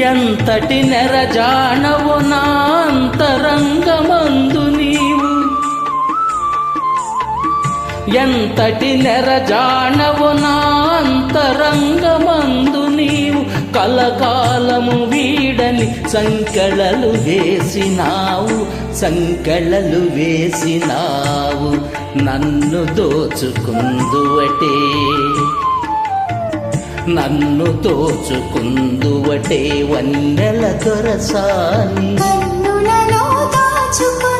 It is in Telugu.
ఎంతటి నెరజానవు నా అంతరంగమందు నీవు, ఎంతటి నెరజానవు నా అంతరంగమందు నీవు, కలకాలము వీడని సంకెళలు వేసినావు, సంకెళలు వేసినావు. నన్ను దోచుకుందువటే, నన్ను దోచుకుందువటే వన్నెల దొరసాని. కన్నులలో దాచుకు